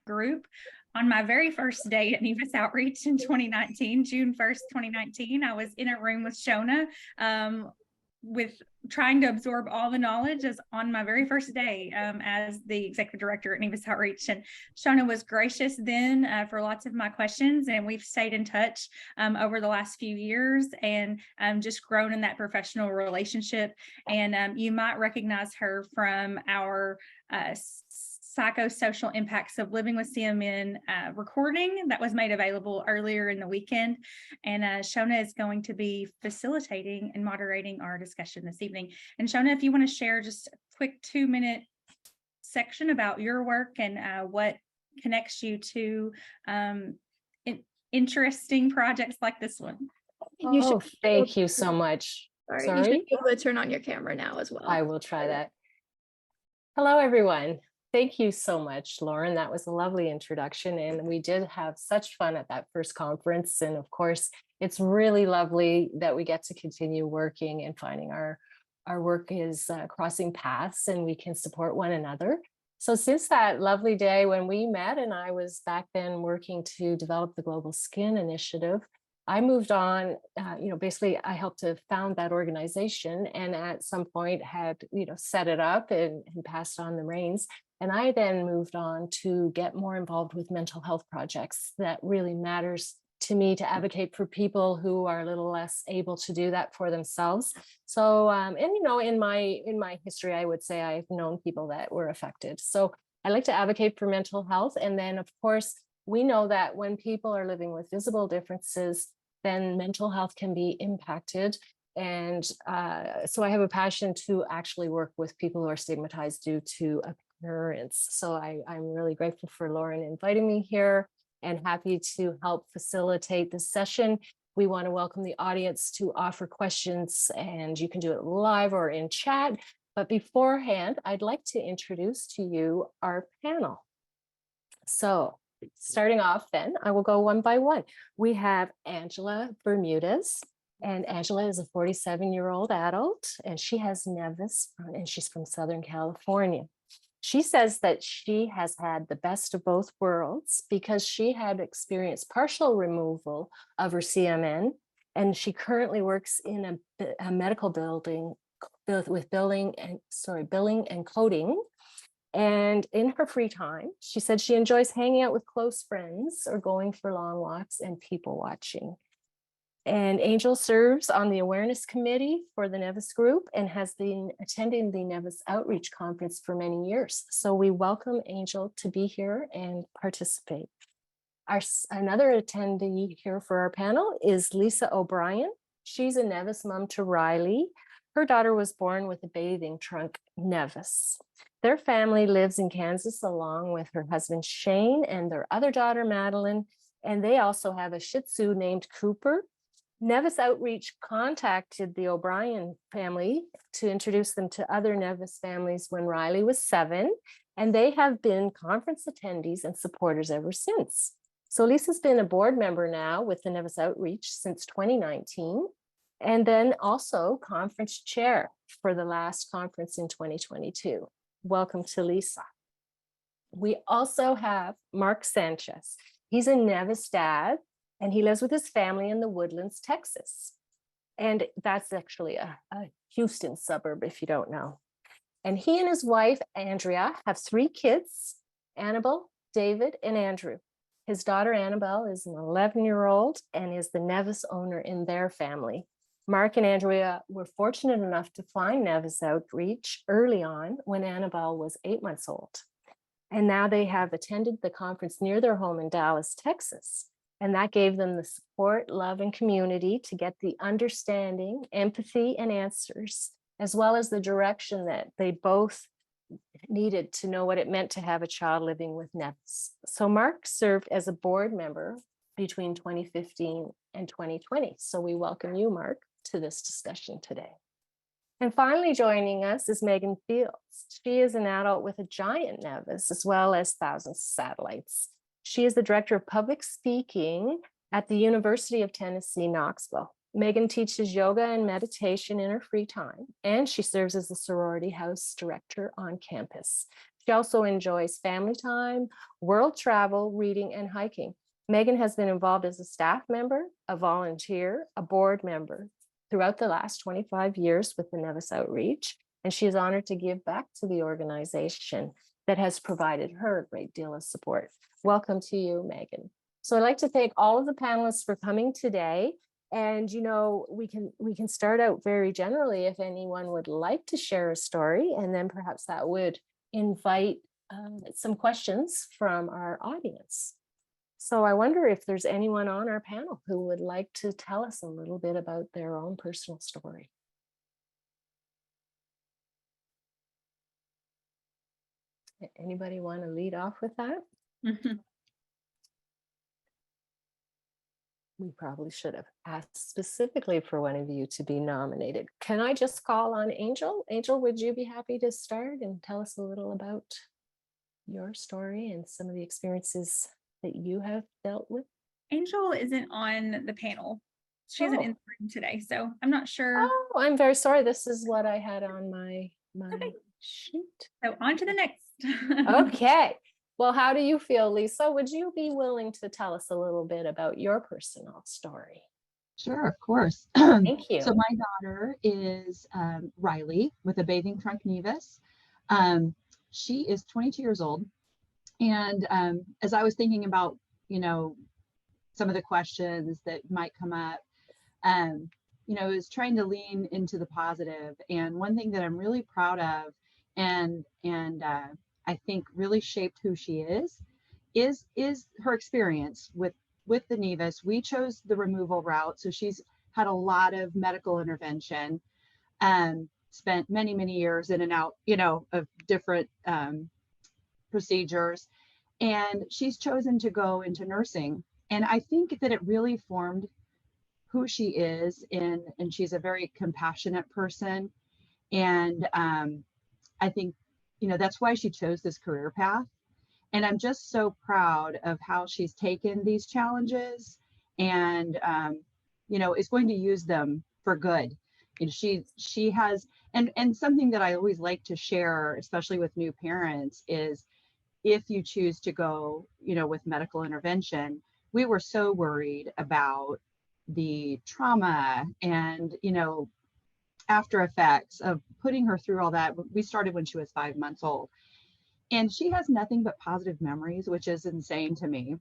group. On my very first day at Nevus Outreach in 2019, June 1st, 2019, I was in a room with Shona with trying to absorb all the knowledge as on my very first day as the executive director at Nevus Outreach. And Shona was gracious then for lots of my questions, and we've stayed in touch over the last few years and just grown in that professional relationship. And you might recognize her from our psychosocial impacts of living with CMN recording that was made available earlier in the weekend. And Shona is going to be facilitating and moderating our discussion this evening. And Shona, if you want to share just a quick 2-minute section about your work and what connects you to interesting projects like this one. Thank you so much. Sorry. You should be able to turn on your camera now as well. I will try that. Hello, everyone. Thank you so much, Lauren. That was a lovely introduction. And we did have such fun at that first conference. And of course, it's really lovely that we get to continue working and finding our work is crossing paths and we can support one another. So since that lovely day when we met, and I was back then working to develop the Global Skin Initiative, I moved on, basically I helped to found that organization and at some point had, set it up and passed on the reins. And I then moved on to get more involved with mental health projects. That really matters to me to advocate for people who are a little less able to do that for themselves. So, in my history, I would say I've known people that were affected. So I like to advocate for mental health. And then of course, we know that when people are living with visible differences, then mental health can be impacted. And so I have a passion to actually work with people who are stigmatized due to appearance. So I'm really grateful for Lauren inviting me here and happy to help facilitate this session. We want to welcome the audience to offer questions, and you can do it live or in chat. But beforehand, I'd like to introduce to you our panel. So starting off then, I will go one by one. We have Angela Bermudez, and Angela is a 47-year-old adult, and she has Nevus, and she's from Southern California. She says that she has had the best of both worlds because she had experienced partial removal of her CMN, and she currently works in a medical building with billing and coding. And in her free time, she said she enjoys hanging out with close friends or going for long walks and people watching. And Angel serves on the awareness committee for the Nevus group and has been attending the Nevus Outreach Conference for many years. So we welcome Angel to be here and participate. Another attendee here for our panel is Lisa O'Brien. She's a Nevus mom to Riley. Her daughter was born with a bathing trunk, Nevus. Their family lives in Kansas along with her husband, Shane, and their other daughter, Madeline. And they also have a Shih Tzu named Cooper. Nevus Outreach contacted the O'Brien family to introduce them to other Nevus families when Riley was 7, and they have been conference attendees and supporters ever since. So Lisa's been a board member now with the Nevus Outreach since 2019, and then also conference chair for the last conference in 2022. Welcome to Lisa. We also have Mark Sanchez. He's a Nevus dad, and he lives with his family in the Woodlands, Texas. And that's actually a Houston suburb, if you don't know. And he and his wife, Andrea, have 3 kids, Annabelle, David, and Andrew. His daughter, Annabelle, is an 11-year-old and is the Nevus owner in their family. Mark and Andrea were fortunate enough to find Nevus Outreach early on when Annabelle was 8 months old. And now they have attended the conference near their home in Dallas, Texas. And that gave them the support, love, and community to get the understanding, empathy, and answers, as well as the direction that they both needed to know what it meant to have a child living with Nevus. So Mark served as a board member between 2015 and 2020. So we welcome you, Mark, to this discussion today. And finally joining us is Megan Fields. She is an adult with a giant Nevus, as well as thousands of satellites. She is the director of public speaking at the University of Tennessee, Knoxville. Megan teaches yoga and meditation in her free time, and she serves as the sorority house director on campus. She also enjoys family time, world travel, reading, and hiking. Megan has been involved as a staff member, a volunteer, a board member throughout the last 25 years with the Nevus Outreach, and she is honored to give back to the organization that has provided her a great deal of support. Welcome to you, Megan. So I'd like to thank all of the panelists for coming today. And, you know, we can start out very generally if anyone would like to share a story, and then perhaps that would invite some questions from our audience. So I wonder if there's anyone on our panel who would like to tell us a little bit about their own personal story. Anybody want to lead off with that? We probably should have asked specifically for one of you to be nominated. Can I just call on Angel? Angel, would you be happy to start and tell us a little about your story and some of the experiences that you have dealt with? Angel isn't on the panel. She isn't in the room today, so I'm not sure. Oh, I'm very sorry. This is what I had on my Okay. sheet. So on to the next. Okay. Well, how do you feel, Lisa? Would you be willing to tell us a little bit about your personal story? Sure, of course. Thank you. So my daughter is Riley with a bathing trunk nevus. She is 22 years old. And as I was thinking about, you know, some of the questions that might come up, you know, is trying to lean into the positive. And one thing that I'm really proud of and I think really shaped who she is her experience with the nevus. We chose the removal route. So she's had a lot of medical intervention, spent many years in and out, you know, of different procedures. And she's chosen to go into nursing. And I think that it really formed who she is, and she's a very compassionate person. And I think, you know, that's why she chose this career path. And I'm just so proud of how she's taken these challenges and, you know, is going to use them for good. And she has, and something that I always like to share, especially with new parents, is if you choose to go, you know, with medical intervention, we were so worried about the trauma and, you know, after effects of putting her through all that. We started when she was 5 months old. And she has nothing but positive memories, which is insane to me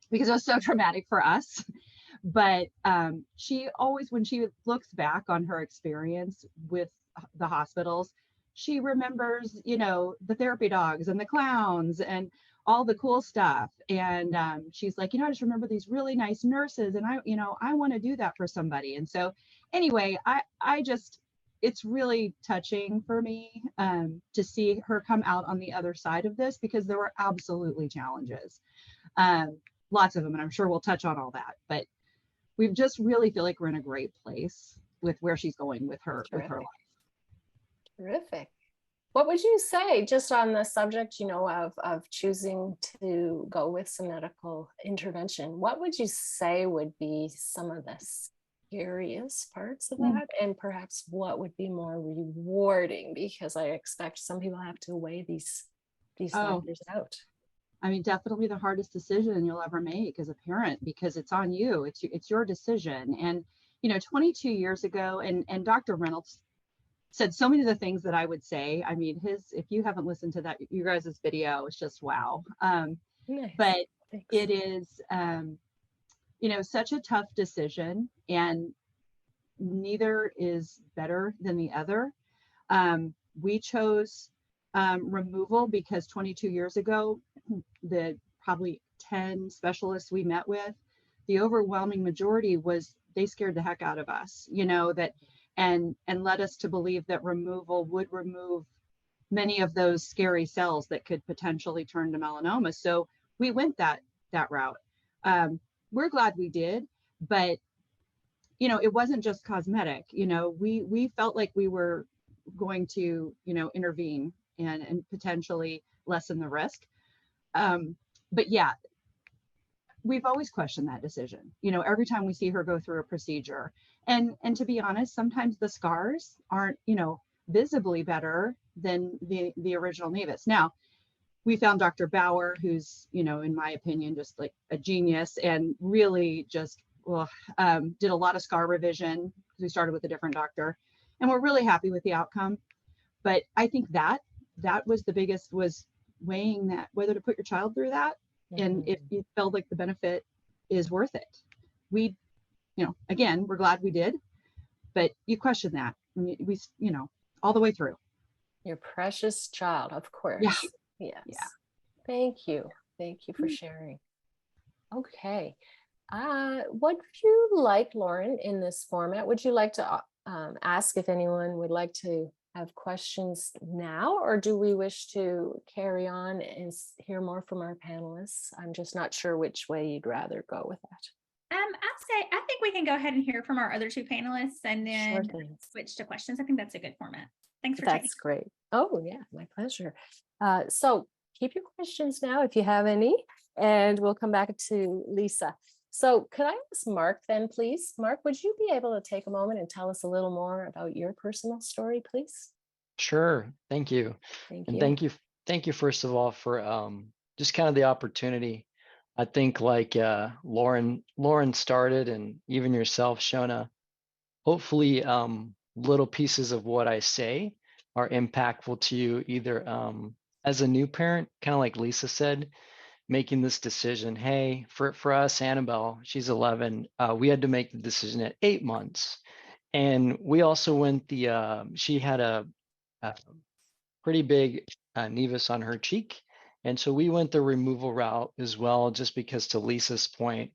because it was so traumatic for us. But she always, when she looks back on her experience with the hospitals, she remembers, you know, the therapy dogs and the clowns and all the cool stuff. And she's like, you know, I just remember these really nice nurses, and I want to do that for somebody. And so anyway, I just, it's really touching for me to see her come out on the other side of this, because there were absolutely challenges, lots of them, and I'm sure we'll touch on all that. But we just really feel like we're in a great place with where she's going with her life. Terrific. What would you say, just on the subject, you know, of choosing to go with some medical intervention? What would you say would be some of the scariest parts of that, and perhaps what would be more rewarding? Because I expect some people have to weigh these factors out. I mean, definitely the hardest decision you'll ever make as a parent, because it's on you. It's your decision. And, you know, 22 years ago, and Dr. Reynolds said so many of the things that I would say. I mean, if you haven't listened to that, you guys' video, it's just wow. Nice. But Thanks. it is, you know, such a tough decision, and neither is better than the other. We chose removal because 22 years ago, the probably 10 specialists we met with, the overwhelming majority was, they scared the heck out of us, you know, that and led us to believe that removal would remove many of those scary cells that could potentially turn to melanoma. So we went that route. We're glad we did, but you know, it wasn't just cosmetic. You know, we felt like we were going to, you know, intervene and potentially lessen the risk. But yeah, we've always questioned that decision. You know, every time we see her go through a procedure, and to be honest, sometimes the scars aren't, you know, visibly better than the original nevus. Now, we found Dr. Bauer, who's, in my opinion, just like a genius, and really just did a lot of scar revision because we started with a different doctor, and we're really happy with the outcome. But I think that was the biggest, was weighing that, whether to put your child through that, and if you felt like the benefit is worth it. We, again, we're glad we did, but you question that. We, all the way through. Your precious child, of course. Yeah. Yes. Yeah. Thank you. Thank you for sharing. Okay. What would you like, Lauren, in this format? Would you like to ask if anyone would like to have questions now, or do we wish to carry on and hear more from our panelists? I'm just not sure which way you'd rather go with that. I think we can go ahead and hear from our other two panelists and then Sure, switch to questions. I think that's a good format. Thanks for That's great. Oh yeah, my pleasure. So keep your questions now if you have any, and we'll come back to Lisa. So could I ask Mark then, please? Mark, would you be able to take a moment and tell us a little more about your personal story, please? Sure. Thank you. Thank And you. thank you first of all for just kind of the opportunity. I think like Lauren started, and even yourself, Shona, hopefully little pieces of what I say are impactful to you, either as a new parent, kind of like Lisa said, making this decision. Hey, for us, Annabelle, she's 11. We had to make the decision at 8 months, and we also went she had a pretty big nevus on her cheek, and so we went the removal route as well, just because, to Lisa's point,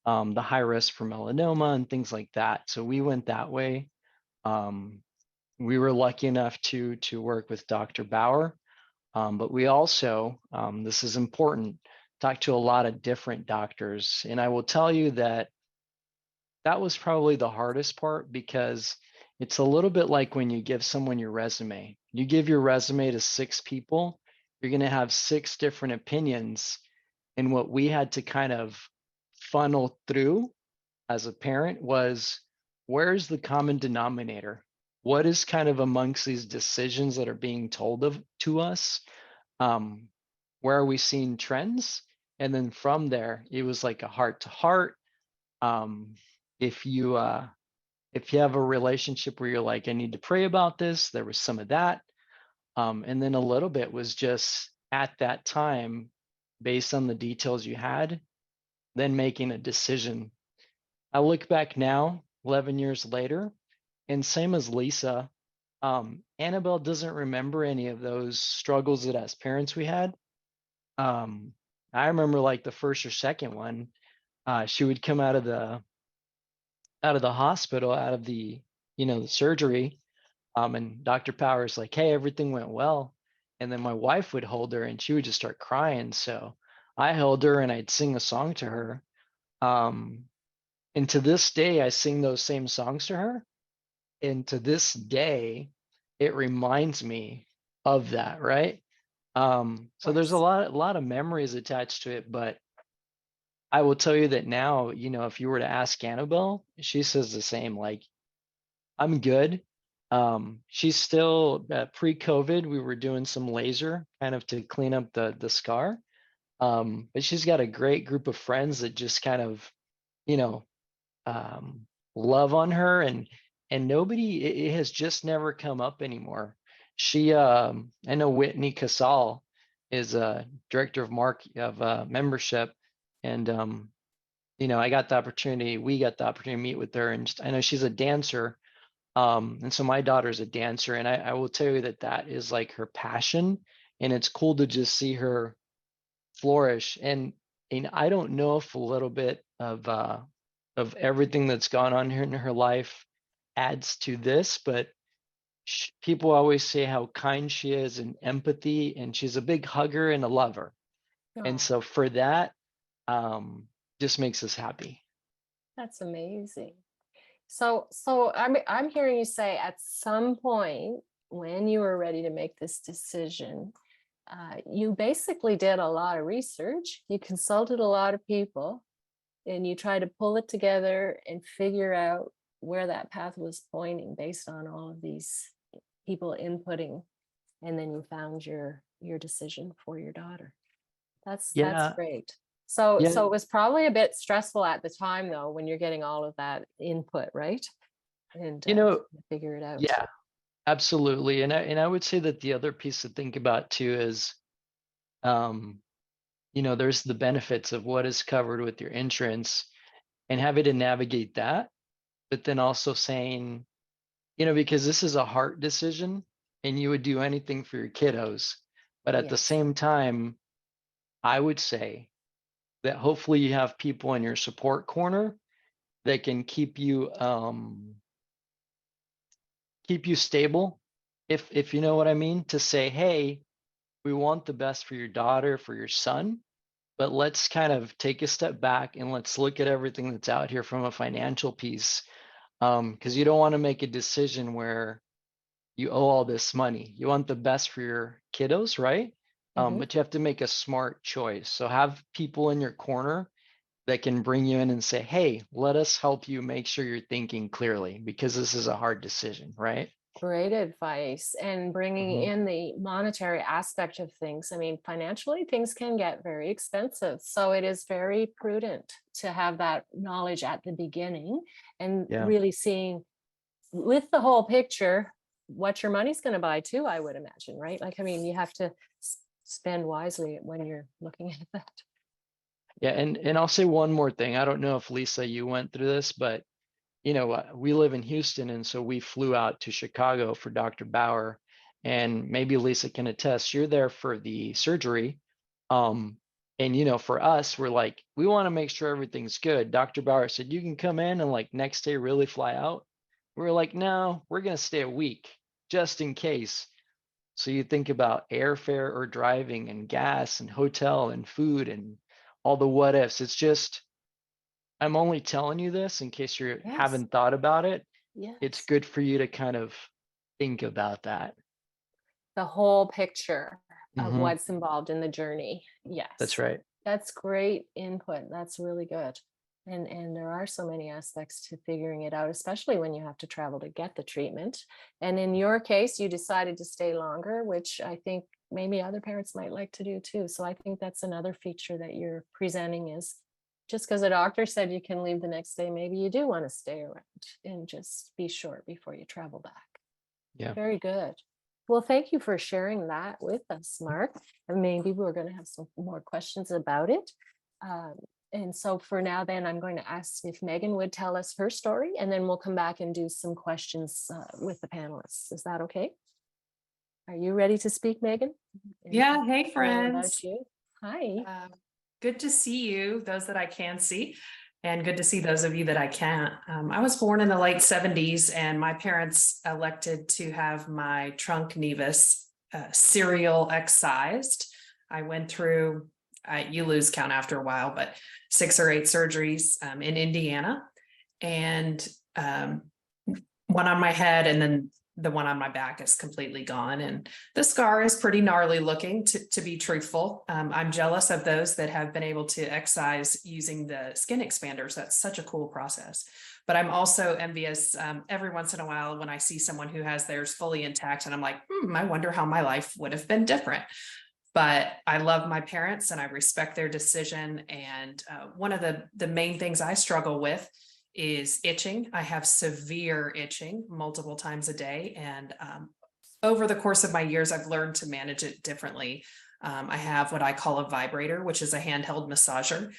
the high risk for melanoma and things like that. So we went that way. We were lucky enough to work with Dr. Bauer, but we also, this is important, talked to a lot of different doctors. And I will tell you that that was probably the hardest part, because it's a little bit like when you give someone your resume. You give your resume to 6 people, you're going to have 6 different opinions. And what we had to kind of funnel through as a parent was, where's the common denominator? What is kind of amongst these decisions that are being told to us? Where are we seeing trends? And then from there, it was like a heart to heart. If you have a relationship where you're like, I need to pray about this, there was some of that. And then a little bit was just at that time, based on the details you had, then making a decision. I look back now, 11 years later, and same as Lisa, Annabelle doesn't remember any of those struggles that as parents we had. I remember like the first or second one, she would come out of the hospital, out of the the surgery, and Dr. Powers like, hey, everything went well. And then my wife would hold her and she would just start crying. So I held her and I'd sing a song to her. And to this day, I sing those same songs to her. And to this day, it reminds me of that, right? So there's a lot of memories attached to it, but I will tell you that now, if you were to ask Annabelle, she says the same, like, I'm good. She's still pre-COVID, we were doing some laser kind of to clean up the scar. But she's got a great group of friends that just kind of, love on her, and nobody, it has just never come up anymore. I know Whitney Casal is a director of membership, and we got the opportunity to meet with her, and I know she's a dancer. And so my daughter's a dancer, and I will tell you that is like her passion, and it's cool to just see her flourish. And I don't know if a little bit of everything that's gone on here in her life adds to this, but people always say how kind she is and empathy, and she's a big hugger and a lover. And so for that, just makes us happy. That's amazing. So I'm hearing you say at some point when you were ready to make this decision, you basically did a lot of research, you consulted a lot of people, and you tried to pull it together and figure out where that path was pointing based on all of these people inputting and then you found your decision for your daughter. That's Yeah. great. So Yeah. it was probably a bit stressful at the time though, when you're getting all of that input, right? And figure it out. Yeah, absolutely. And I would say that the other piece to think about too is, there's the benefits of what is covered with your insurance and having to navigate that, but then also saying, because this is a heart decision and you would do anything for your kiddos. But at the Yes. same time, I would say that hopefully you have people in your support corner that can keep you stable, if you know what I mean, to say, hey, we want the best for your daughter, for your son, but let's kind of take a step back and let's look at everything that's out here from a financial piece. Because you don't want to make a decision where you owe all this money. You want the best for your kiddos, right? But you have to make a smart choice. So have people in your corner that can bring you in and say, hey, let us help you make sure you're thinking clearly, because this is a hard decision, right? Great advice. And bringing in the monetary aspect of things. I mean, financially, things can get very expensive. So it is very prudent to have that knowledge at the beginning and really seeing with the whole picture what your money's going to buy too, I would imagine, right? Like, I mean, you have to spend wisely when you're looking at that. Yeah. And I'll say one more thing. I don't know if Lisa, you went through this, but we live in Houston, and so we flew out to Chicago for Dr. Bauer, and maybe Lisa can attest, you're there for the surgery. And, for us, we're like, we want to make sure everything's good. Dr. Bauer said, you can come in and like next day really fly out. We're like, no, we're going to stay a week just in case. So you think about airfare or driving and gas and hotel and food and all the what ifs. It's just, I'm only telling you this in case you haven't thought about it. It's good for you to kind of think about that. The whole picture of what's involved in the journey. Yes. That's right. That's great input. That's really good. And there are so many aspects to figuring it out, especially when you have to travel to get the treatment. And in your case, you decided to stay longer, which I think maybe other parents might like to do too. So I think that's another feature that you're presenting is just because a doctor said you can leave the next day, maybe you do want to stay around and just be short before you travel back. Yeah. Very good. Well, thank you for sharing that with us, Mark. And maybe we're going to have some more questions about it. And so for now, then I'm going to ask if Megan would tell us her story, and then we'll come back and do some questions with the panelists. Is that okay? Are you ready to speak, Megan? Yeah. Hey, friends. Hi. Good to see you, those that I can see, and good to see those of you that I can't. I was born in the late 70s, and my parents elected to have my trunk nevus serial excised. I went through, you lose count after a while, but 6 or 8 surgeries in Indiana, and one on my head, and then the one on my back is completely gone. And the scar is pretty gnarly looking, to be truthful. I'm jealous of those that have been able to excise using the skin expanders. That's such a cool process. But I'm also envious every once in a while when I see someone who has theirs fully intact, and I'm like, I wonder how my life would have been different. But I love my parents and I respect their decision. And one of the main things I struggle with is itching. I have severe itching multiple times a day. And over the course of my years, I've learned to manage it differently. I have what I call a vibrator, which is a handheld massager.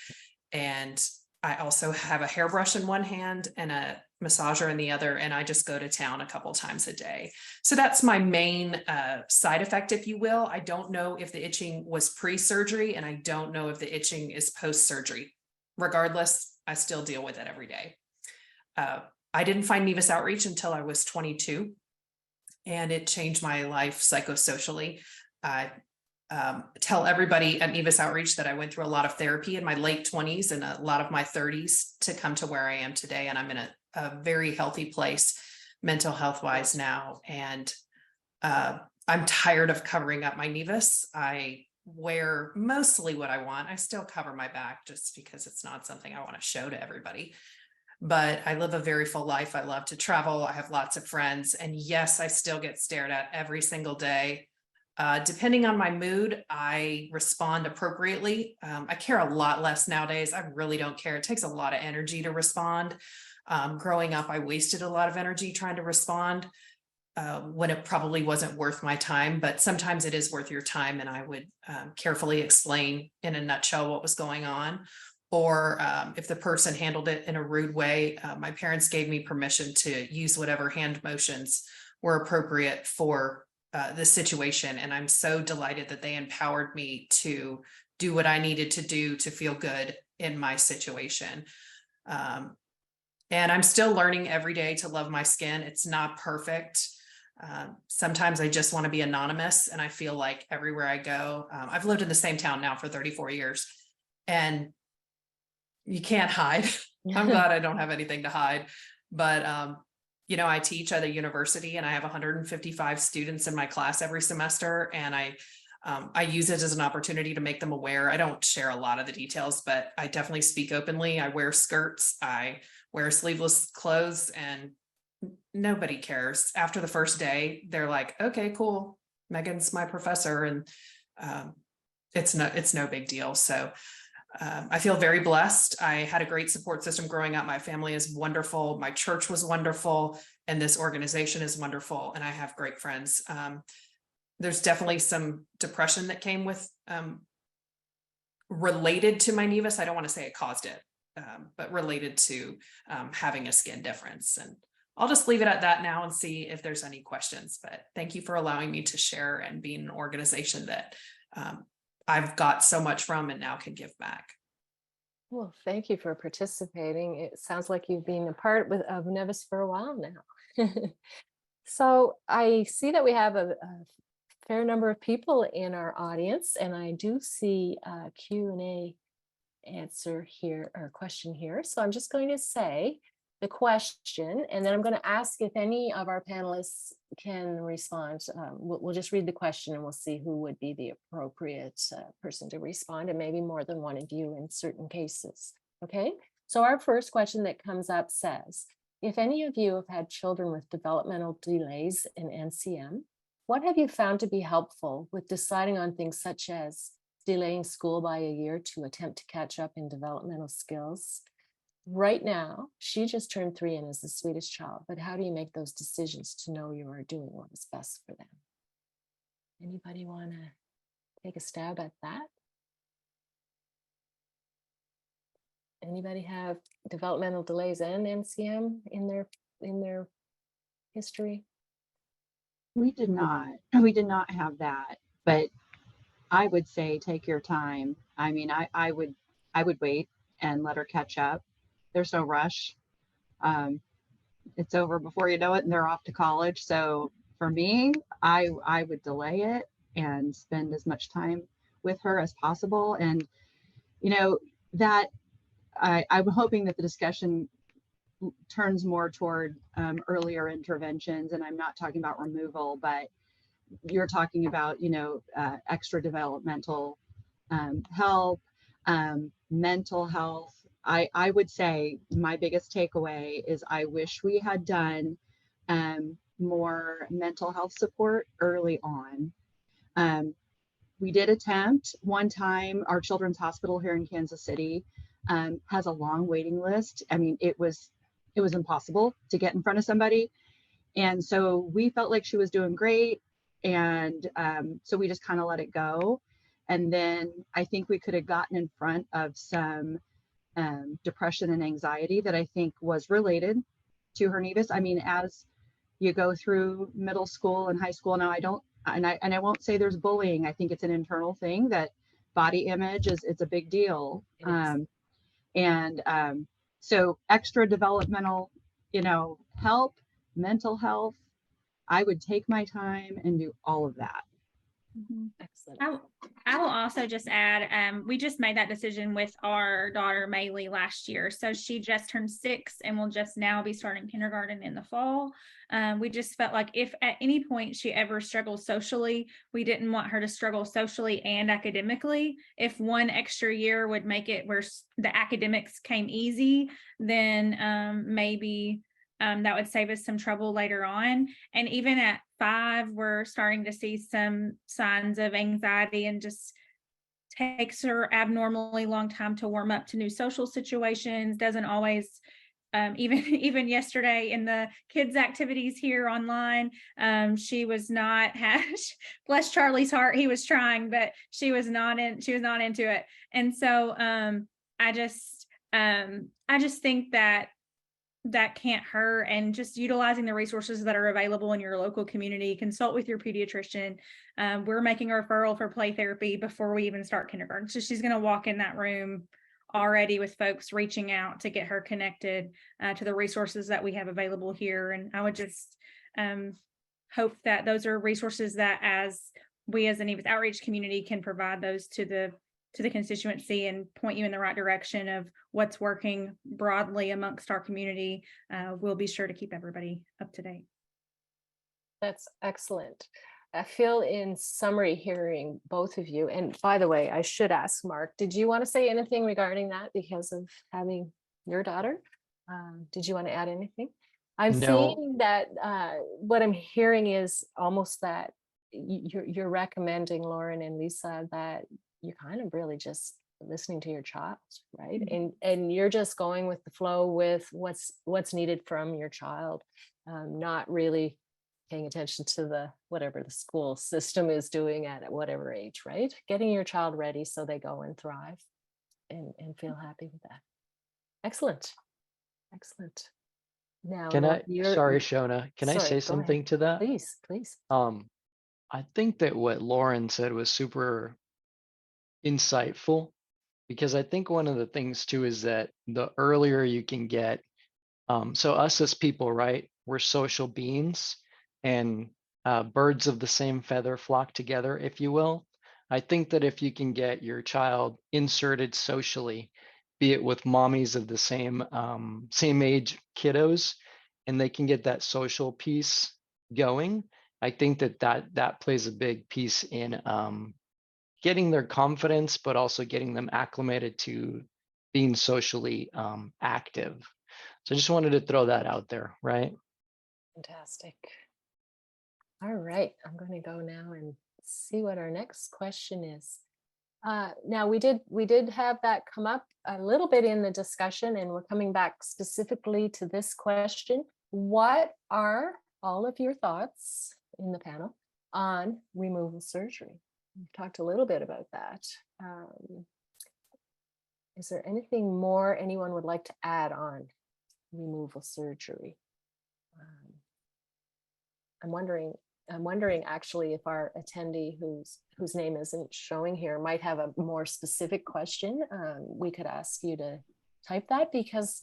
And I also have a hairbrush in one hand and a massager in the other. And I just go to town a couple times a day. So that's my main side effect, if you will. I don't know if the itching was pre-surgery, and I don't know if the itching is post-surgery. Regardless, I still deal with it every day. I didn't find Nevus Outreach until I was 22, and it changed my life psychosocially. I tell everybody at Nevus Outreach that I went through a lot of therapy in my late 20s and a lot of my 30s to come to where I am today. And I'm in a very healthy place, mental health wise now. And I'm tired of covering up my nevus. I wear mostly what I want. I still cover my back just because it's not something I want to show to everybody. But I live a very full life. I love to travel. I have lots of friends. And yes, I still get stared at every single day. Depending on my mood, I respond appropriately. I care a lot less nowadays. I really don't care. It takes a lot of energy to respond. Growing up, I wasted a lot of energy trying to respond when it probably wasn't worth my time, but sometimes it is worth your time. And I would carefully explain in a nutshell what was going on. Or if the person handled it in a rude way, my parents gave me permission to use whatever hand motions were appropriate for the situation. And I'm so delighted that they empowered me to do what I needed to do to feel good in my situation. And I'm still learning every day to love my skin. It's not perfect. Sometimes I just want to be anonymous, and I feel like everywhere I go, I've lived in the same town now for 34 years, and you can't hide. I'm glad I don't have anything to hide, but I teach at a university, and I have 155 students in my class every semester, and I use it as an opportunity to make them aware. I don't share a lot of the details, but I definitely speak openly. I wear skirts, I wear sleeveless clothes, and nobody cares. After the first day, they're like, okay, cool, Megan's my professor, and it's no big deal. So I feel very blessed. I had a great support system growing up. My family is wonderful. My church was wonderful. And this organization is wonderful. And I have great friends. There's definitely some depression that came with related to my nevus. I don't want to say it caused it, but related to having a skin difference. And I'll just leave it at that now and see if there's any questions. But thank you for allowing me to share and be in an organization that I've got so much from and now can give back. Well, thank you for participating. It sounds like you've been a part of Nevus for a while now. So I see that we have a fair number of people in our audience, and I do see a Q&A answer here, or question here. So I'm just going to say the question, and then I'm going to ask if any of our panelists can respond. We'll just read the question, and we'll see who would be the appropriate person to respond, and maybe more than one of you in certain cases. Okay, so our first question that comes up says, if any of you have had children with developmental delays in NCM, what have you found to be helpful with deciding on things such as delaying school by a year to attempt to catch up in developmental skills? Right now, she just turned 3 and is the sweetest child, but how do you make those decisions to know you are doing what is best for them? Anybody want to take a stab at that? Anybody have developmental delays and NCM in their history? We did not have that, but I would say take your time. I mean, I would wait and let her catch up. There's no rush. It's over before you know it, and they're off to college. So for me, I would delay it and spend as much time with her as possible. And that I'm hoping that the discussion turns more toward earlier interventions, and I'm not talking about removal, but you're talking about extra developmental help, mental health. I would say my biggest takeaway is I wish we had done more mental health support early on. We did attempt one time. Our children's hospital here in Kansas City has a long waiting list. I mean, it was impossible to get in front of somebody. And so we felt like she was doing great. And so we just kind of let it go. And then I think we could have gotten in front of some depression and anxiety that I think was related to her nevus. I mean, as you go through middle school and high school now, I won't say there's bullying. I think it's an internal thing that body image it's a big deal. So extra developmental, help, mental health, I would take my time and do all of that. Excellent. I will also just add, we just made that decision with our daughter Maylee last year. So she just turned 6 and will just now be starting kindergarten in the fall. We just felt like if at any point she ever struggles socially, we didn't want her to struggle socially and academically. If one extra year would make it where the academics came easy, then maybe that would save us some trouble later on. And even at 5, we're starting to see some signs of anxiety and just takes her abnormally long time to warm up to new social situations, doesn't always even yesterday in the kids activities here online, she was not bless Charlie's heart, he was trying, but she was not into it. And so I just think that can't hurt, and just utilizing the resources that are available in your local community. Consult with your pediatrician. We're making a referral for play therapy before we even start kindergarten, so she's going to walk in that room already with folks reaching out to get her connected to the resources that we have available here. And I would just hope that those are resources that, as we as the Nevus outreach community, can provide those to the constituency and point you in the right direction of what's working broadly amongst our community. We'll be sure to keep everybody up to date. That's excellent. I feel, in summary, hearing both of you, and by the way, I should ask Mark, did you want to say anything regarding that because of having your daughter? Did you want to add anything? I'm No. seeing that what I'm hearing is almost that you're recommending, Lauren and Lisa, that you're kind of really just listening to your child, right? Mm-hmm. And you're just going with the flow with what's needed from your child, not really paying attention to the whatever the school system is doing at whatever age, right? Getting your child ready so they go and thrive and feel happy with that. Excellent. Excellent. Now, Can I, you're- sorry, Shona, can I sorry, say go something ahead. to that? Please. I think that what Lauren said was super insightful, because I think one of the things too is that the earlier you can get, so us as people, right, we're social beings, and birds of the same feather flock together, if you will. I think that if you can get your child inserted socially, be it with mommies of the same age kiddos, and they can get that social piece going, I think that plays a big piece in getting their confidence, but also getting them acclimated to being socially active. So I just wanted to throw that out there, right? Fantastic. All right, I'm going to go now and see what our next question is. Now we did have that come up a little bit in the discussion, and we're coming back specifically to this question. What are all of your thoughts in the panel on removal surgery? We've talked a little bit about that. Is there anything more anyone would like to add on removal surgery? I'm wondering actually if our attendee whose name isn't showing here might have a more specific question. We could ask you to type that, because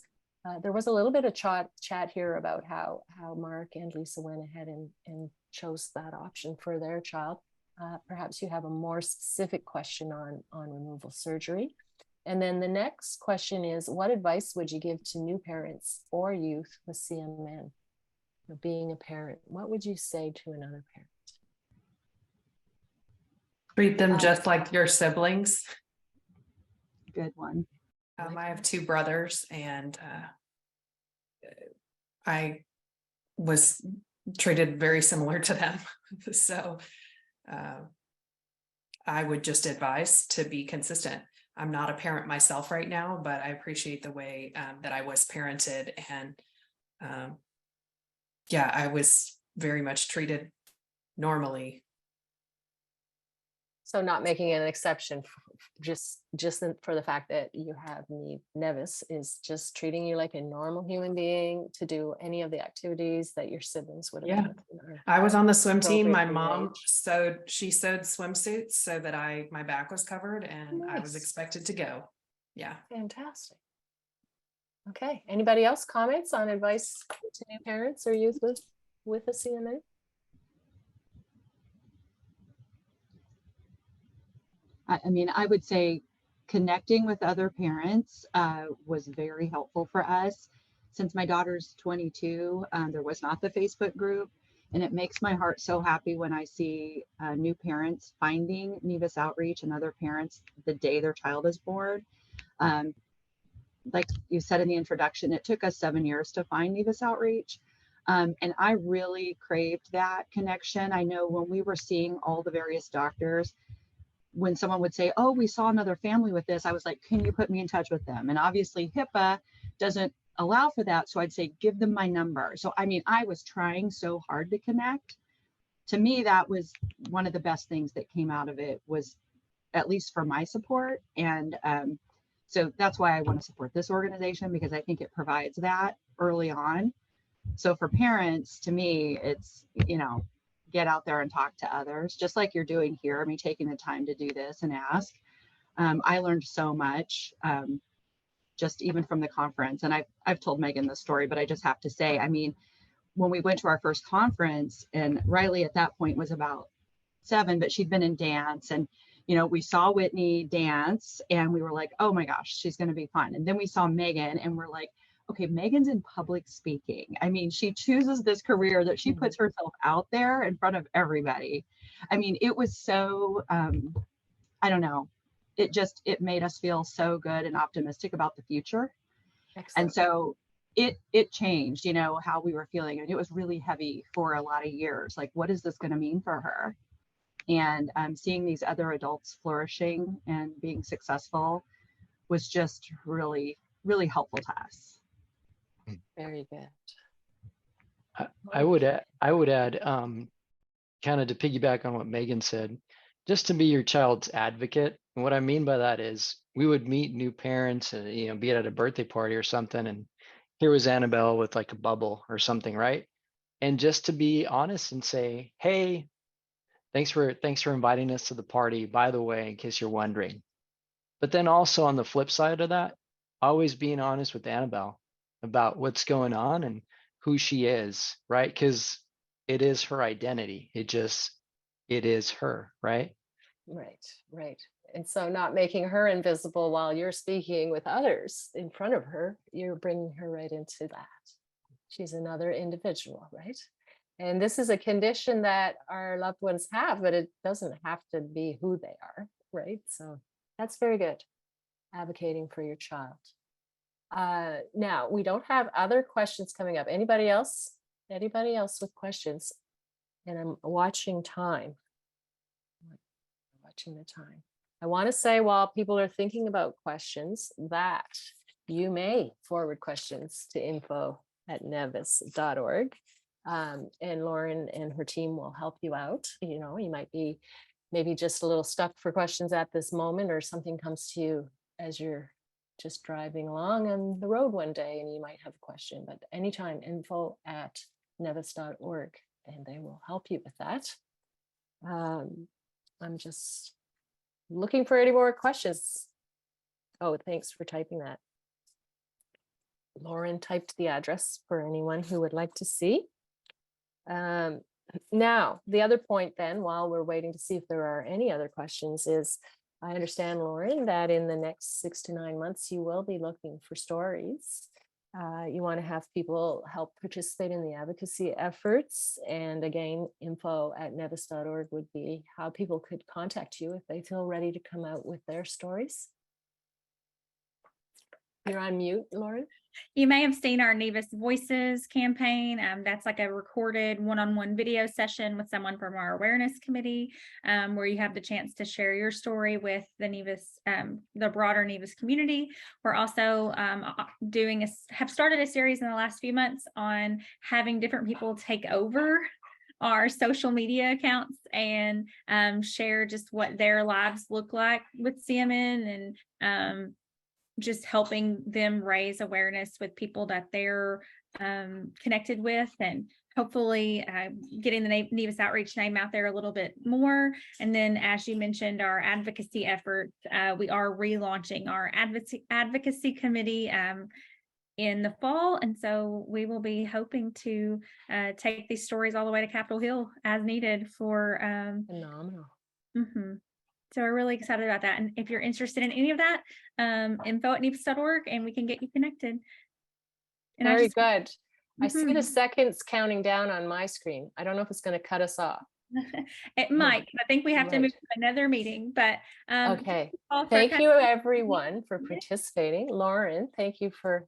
there was a little bit of chat here about how Mark and Lisa went ahead and chose that option for their child. Perhaps you have a more specific question on removal surgery. And then the next question is, what advice would you give to new parents or youth with CMN? Being a parent, what would you say to another parent? Treat them just like your siblings. Good one. I have 2 brothers, and I was treated very similar to them. So I would just advise to be consistent. I'm not a parent myself right now, but I appreciate the way that I was parented, and yeah, I was very much treated normally. So not making an exception, just for the fact that you have Nevus is just treating you like a normal human being to do any of the activities that your siblings would have done. I was on the swim team. My Appropriate mom age. sewed swimsuits so that my back was covered, and I was Nice. expected to go. Yeah. Fantastic. Okay, anybody else comments on advice to new parents or youth with a CMN? I mean, I would say connecting with other parents was very helpful for us. Since my daughter's 22, there was not the Facebook group, and it makes my heart so happy when I see new parents finding Nevus Outreach and other parents the day their child is born. Like you said in the introduction, it took us 7 years to find Nevus Outreach. And I really craved that connection. I know when we were seeing all the various doctors, when someone would say, oh, we saw another family with this, I was like, can you put me in touch with them? And obviously HIPAA doesn't allow for that. So I'd say, give them my number. So, I mean, I was trying so hard to connect. To me, that was one of the best things that came out of it, was at least for my support. And so that's why I want to support this organization, because I think it provides that early on. So for parents, to me, it's, you know, get out there and talk to others, just like you're doing here. I mean, taking the time to do this and ask. I learned so much, just even from the conference. And I've told Megan the story, but I just have to say, I mean, when we went to our first conference, and Riley at that point was about 7, but she'd been in dance, and you know, we saw Whitney dance and we were like, oh my gosh, she's going to be fun. And then we saw Megan and we're like, okay, Megan's in public speaking. I mean, she chooses this career that she puts herself out there in front of everybody. I mean, it was so, I don't know, it made us feel so good and optimistic about the future. Excellent. And so it changed, you know, how we were feeling. And it was really heavy for a lot of years. Like, what is this going to mean for her? And seeing these other adults flourishing and being successful was just really, really helpful to us. Very good. I would add, kind of to piggyback on what Megan said, just to be your child's advocate. And what I mean by that is, we would meet new parents, and you know, be it at a birthday party or something, and here was Annabelle with like a bubble or something, right? And just to be honest and say, hey, thanks for inviting us to the party, by the way, in case you're wondering. But then also on the flip side of that, always being honest with Annabelle about what's going on and who she is, right? Because it is her identity. It is her, right? Right. And so not making her invisible while you're speaking with others in front of her, you're bringing her right into that. She's another individual, right? And this is a condition that our loved ones have, but it doesn't have to be who they are, right? So that's very good, advocating for your child. Now, we don't have other questions coming up. Anybody else? Anybody else with questions? And I'm watching time. Watching the time. I want to say, while people are thinking about questions, that you may forward questions to info@nevus.org. And Lauren and her team will help you out. You know, you might be maybe just a little stuck for questions at this moment, or something comes to you as you're just driving along on the road one day and you might have a question. But anytime, info@nevus.org, and they will help you with that. I'm just looking for any more questions. Oh, thanks for typing that. Lauren typed the address for anyone who would like to see. Now, the other point then, while we're waiting to see if there are any other questions, is I understand, Lauren, that in the next 6 to 9 months, you will be looking for stories. You want to have people help participate in the advocacy efforts. And again, info@nevus.org would be how people could contact you if they feel ready to come out with their stories. You're on mute, Lauren. You may have seen our Nevus Voices campaign. That's like a recorded one-on-one video session with someone from our awareness committee, where you have the chance to share your story with the Nevus, the broader Nevus community. We're also have started a series in the last few months on having different people take over our social media accounts and share just what their lives look like with CMN, and just helping them raise awareness with people that they're connected with, and hopefully getting the Nevus Outreach name out there a little bit more. And then, as you mentioned, our advocacy efforts, we are relaunching our advocacy committee in the fall. And so we will be hoping to take these stories all the way to Capitol Hill as needed for Phenomenal. So we're really excited about that. And if you're interested in any of that, info@nevus.org, and we can get you connected. And very good. I see the seconds counting down on my screen. I don't know if it's going to cut us off. It might. I think we have to move to another meeting, but okay. Thank you everyone for participating. Lauren, thank you for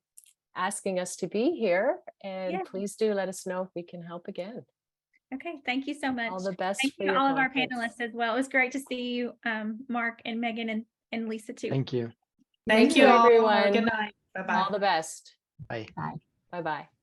asking us to be here. And Yeah. please do let us know if we can help again. Okay, thank you so much. All the best Thank for you to your all of our conference. panelists as well. It was great to see you, Mark and Megan and Lisa too. Thank you. Thank you all. Have a everyone. good night. Bye-bye. All the best. Bye. Bye. Bye-bye.